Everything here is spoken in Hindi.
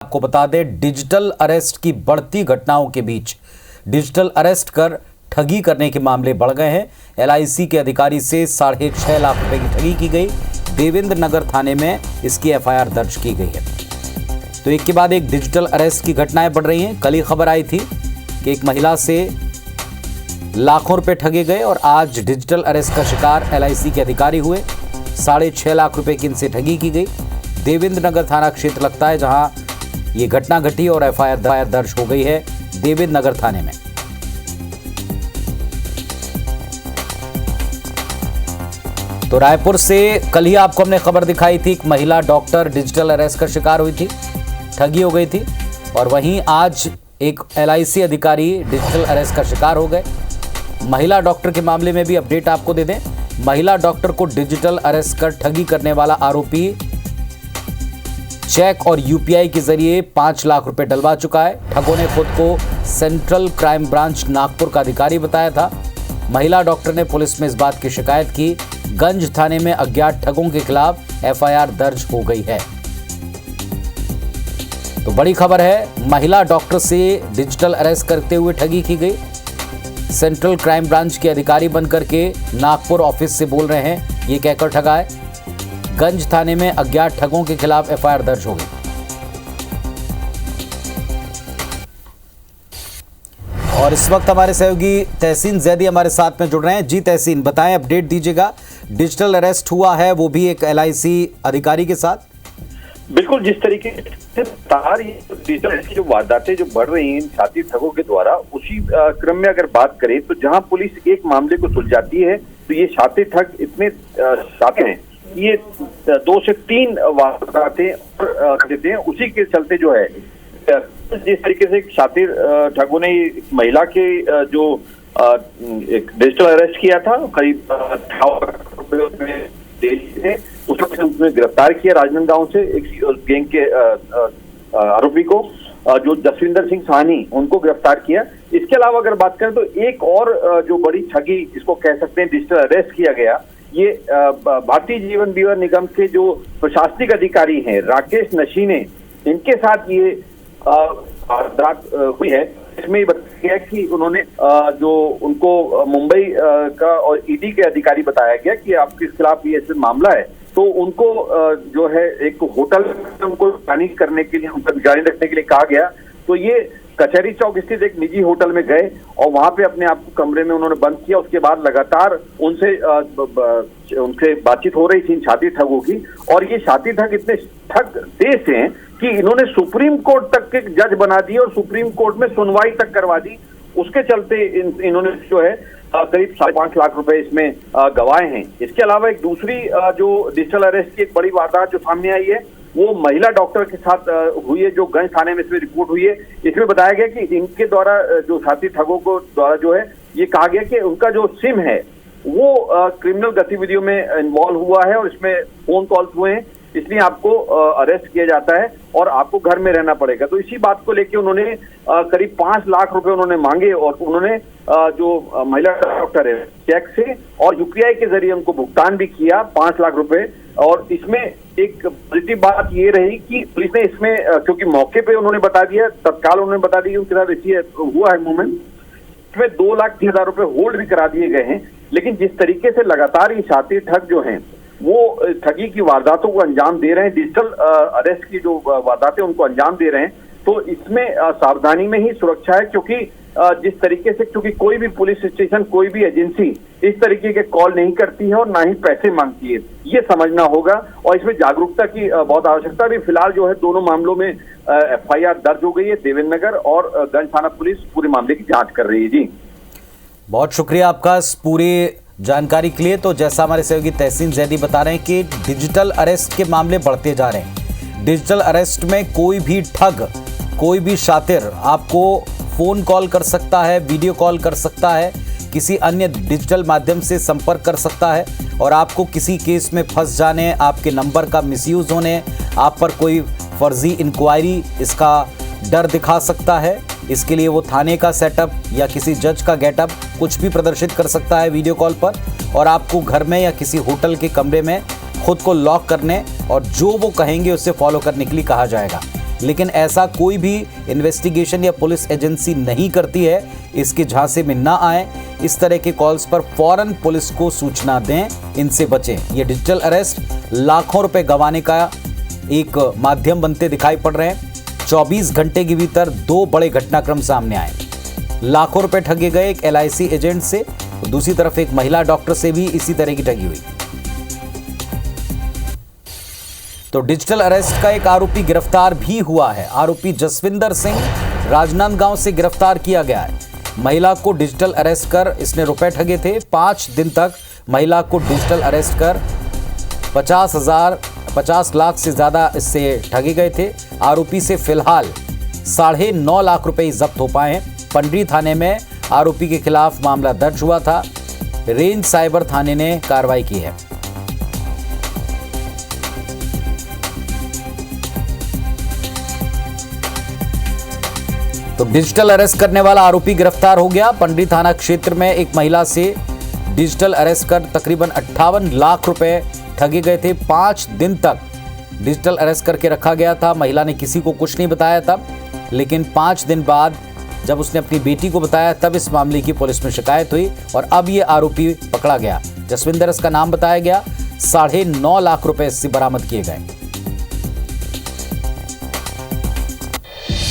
आपको बता दें, डिजिटल अरेस्ट की बढ़ती घटनाओं के बीच डिजिटल अरेस्ट कर ठगी करने के मामले बढ़ गए हैं। एलआईसी के अधिकारी से 6.5 लाख रुपए की ठगी की गई। देवेंद्र नगर थाने में इसकी एफआईआर दर्ज की गई है। तो एक के बाद एक डिजिटल अरेस्ट की घटनाएं बढ़ रही हैं। कल ही खबर आई थी कि एक महिला से लाखों रुपए ठगे गए और आज डिजिटल अरेस्ट का शिकार एलआईसी के अधिकारी हुए। 6.5 लाख रुपए की इनसे ठगी की गई। देवेंद्र नगर थाना क्षेत्र लगता है जहां ये घटना घटी और एफआईआर दर्ज हो गई है देवेंद्र नगर थाने में। तो रायपुर से कल ही आपको हमने खबर दिखाई थी, एक महिला डॉक्टर डिजिटल अरेस्ट का शिकार हुई थी, ठगी हो गई थी। और वहीं आज एक एलआईसी अधिकारी डिजिटल अरेस्ट का शिकार हो गए। महिला डॉक्टर के मामले में भी अपडेट आपको दे दें। महिला डॉक्टर को डिजिटल अरेस्ट कर ठगी करने वाला आरोपी चेक और यूपीआई के जरिए 5 लाख रुपए डलवा चुका है। ठगों ने खुद को सेंट्रल क्राइम ब्रांच नागपुर का अधिकारी बताया था। महिला डॉक्टर ने पुलिस में इस बात की शिकायत की। गंज थाने में अज्ञात ठगों के खिलाफ एफआईआर दर्ज हो गई है। तो बड़ी खबर है, महिला डॉक्टर से डिजिटल अरेस्ट करते हुए ठगी की गई। सेंट्रल क्राइम ब्रांच के अधिकारी बनकर के नागपुर ऑफिस से बोल रहे हैं, ये कहकर ठगा है। गंज थाने में अज्ञात ठगों के खिलाफ एफआईआर दर्ज हो गई। और इस वक्त हमारे सहयोगी तहसीन जैदी हमारे साथ में जुड़ रहे हैं। जी तहसीन, बताएं, अपडेट दीजिएगा। डिजिटल अरेस्ट हुआ है, वो भी एक एलआईसी अधिकारी के साथ। बिल्कुल, जिस तरीके से डिजिटल की जो वारदातें जो बढ़ रही हैं छाती ठगों के द्वारा, उसी क्रम में अगर बात करें तो जहां पुलिस एक मामले को सुलझाती है तो ये छाती ठग इतने शातिर हैं, ये 2 से 3 वारदातें कर देते हैं। उसी के चलते जो है जिस तरीके से शातिर ठगों ने महिला के जो एक डिजिटल अरेस्ट किया था, करीब 58 उसमें गिरफ्तार किया राजनांदगांव से एक गैंग के आरोपी को, जो जसविंदर सिंह साहनी, उनको गिरफ्तार किया। इसके अलावा अगर बात करें तो एक और जो बड़ी ठगी इसको कह सकते हैं डिजिटल अरेस्ट किया गया, ये भारतीय जीवन बीमा निगम के जो प्रशासनिक अधिकारी हैं राकेश नशीने, इनके साथ ये वारदात हुई है। इसमें बताया गया कि उन्होंने जो उनको मुंबई का और ईडी के अधिकारी बताया गया कि आपके खिलाफ ये ऐसे मामला है, तो उनको जो है एक होटल में उनको जारी करने के लिए, उनका जारी रखने के लिए कहा गया। तो ये कचहरी चौक स्थित एक निजी होटल में गए और वहां पे अपने आप को कमरे में उन्होंने बंद किया। उसके बाद लगातार उनसे बातचीत हो रही थी छाती ठगों की। और ये छाती ठग इतने ठग तेज हैं कि इन्होंने सुप्रीम कोर्ट तक के जज बना दिए और सुप्रीम कोर्ट में सुनवाई तक करवा दी। उसके चलते इन्होंने जो है करीब 5.5 लाख रुपए इसमें गंवाए हैं। इसके अलावा एक दूसरी जो डिजिटल अरेस्ट की एक बड़ी वारदात जो सामने आई है, वो महिला डॉक्टर के साथ हुई है, जो गंज थाने में इसमें रिपोर्ट हुई है। इसमें बताया गया कि इनके द्वारा जो साथी ठगों को द्वारा जो है ये कहा गया कि उनका जो सिम है वो क्रिमिनल गतिविधियों में इन्वॉल्व हुआ है और इसमें फोन कॉल्स हुए हैं, इसलिए आपको अरेस्ट किया जाता है और आपको घर में रहना पड़ेगा। तो इसी बात को लेकर उन्होंने करीब 5 लाख रुपए उन्होंने मांगे और उन्होंने जो महिला डॉक्टर है चेक से और यूपीआई के जरिए उनको भुगतान भी किया 5 लाख रुपए। और इसमें एक पॉजिटिव बात ये रही कि पुलिस ने इसमें क्योंकि मौके पे उन्होंने बता दिया, तत्काल उन्होंने बता दिया उनके साथ ऐसी हुआ है मूवमेंट, इसमें 2,30,000 रुपए होल्ड भी करा दिए गए हैं। लेकिन जिस तरीके से लगातार ये छाती ठग जो हैं वो ठगी की वारदातों को अंजाम दे रहे हैं, डिजिटल अरेस्ट की जो वारदातें उनको अंजाम दे रहे हैं, तो इसमें सावधानी में ही सुरक्षा है। क्योंकि जिस तरीके से, क्योंकि कोई भी पुलिस स्टेशन, कोई भी एजेंसी इस तरीके के कॉल नहीं करती है और ना ही पैसे मांगती है, ये समझना होगा। और इसमें जागरूकता की बहुत आवश्यकता भी। फिलहाल जो है दोनों मामलों में एफआईआर दर्ज हो गई है। देवेंद्र नगर और गंज थाना पुलिस पूरे मामले की जांच कर रही है। जी, बहुत शुक्रिया आपका इस पूरी जानकारी के लिए। तो जैसा हमारे सहयोगी तहसीन जैदी बता रहे हैं कि डिजिटल अरेस्ट के मामले बढ़ते जा रहे हैं। डिजिटल अरेस्ट में कोई भी ठग, कोई भी शातिर आपको फ़ोन कॉल कर सकता है, वीडियो कॉल कर सकता है, किसी अन्य डिजिटल माध्यम से संपर्क कर सकता है और आपको किसी केस में फंस जाने, आपके नंबर का मिसयूज़ होने, आप पर कोई फर्जी इंक्वायरी इसका डर दिखा सकता है। इसके लिए वो थाने का सेटअप या किसी जज का गेटअप कुछ भी प्रदर्शित कर सकता है वीडियो कॉल पर, और आपको घर में या किसी होटल के कमरे में खुद को लॉक करने और जो वो कहेंगे उससे फॉलो करने के लिए कहा जाएगा। लेकिन ऐसा कोई भी इन्वेस्टिगेशन या पुलिस एजेंसी नहीं करती है। इसके झांसे में ना आए। इस तरह के कॉल्स पर फौरन पुलिस को सूचना दें, इनसे बचें। ये डिजिटल अरेस्ट लाखों रुपए गंवाने का एक माध्यम बनते दिखाई पड़ रहे हैं। 24 घंटे के भीतर 2 बड़े घटनाक्रम सामने आए। लाखों रुपए ठगे गए एक LIC एजेंट से, तो दूसरी तरफ एक महिला डॉक्टर से भी इसी तरह की ठगी हुई। तो डिजिटल अरेस्ट का एक आरोपी गिरफ्तार भी हुआ है। आरोपी जसविंदर सिंह राजनांदगांव से गिरफ्तार किया गया है। महिला को डिजिटल अरेस्ट कर इसने रुपए ठगे थे। 5 दिन तक महिला को डिजिटल अरेस्ट कर 50 लाख से ज्यादा इससे ठगे गए थे। आरोपी से फिलहाल 9.5 लाख रुपए जब्त हो पाए हैं। पंडरी थाने में आरोपी के खिलाफ मामला दर्ज हुआ था। रेंज साइबर थाने ने कार्रवाई की है। तो डिजिटल अरेस्ट करने वाला आरोपी गिरफ्तार हो गया। पंडरी थाना क्षेत्र में एक महिला से डिजिटल अरेस्ट कर तकरीबन 58 लाख रुपए ठगे गए थे। 5 दिन तक डिजिटल अरेस्ट करके रखा गया था। महिला ने किसी को कुछ नहीं बताया था, लेकिन 5 दिन बाद जब उसने अपनी बेटी को बताया तब इस मामले की पुलिस में शिकायत हुई और अब ये आरोपी पकड़ा गया। जसविंदर इसका नाम बताया गया। 9.5 लाख रुपए इससे बरामद किए गए।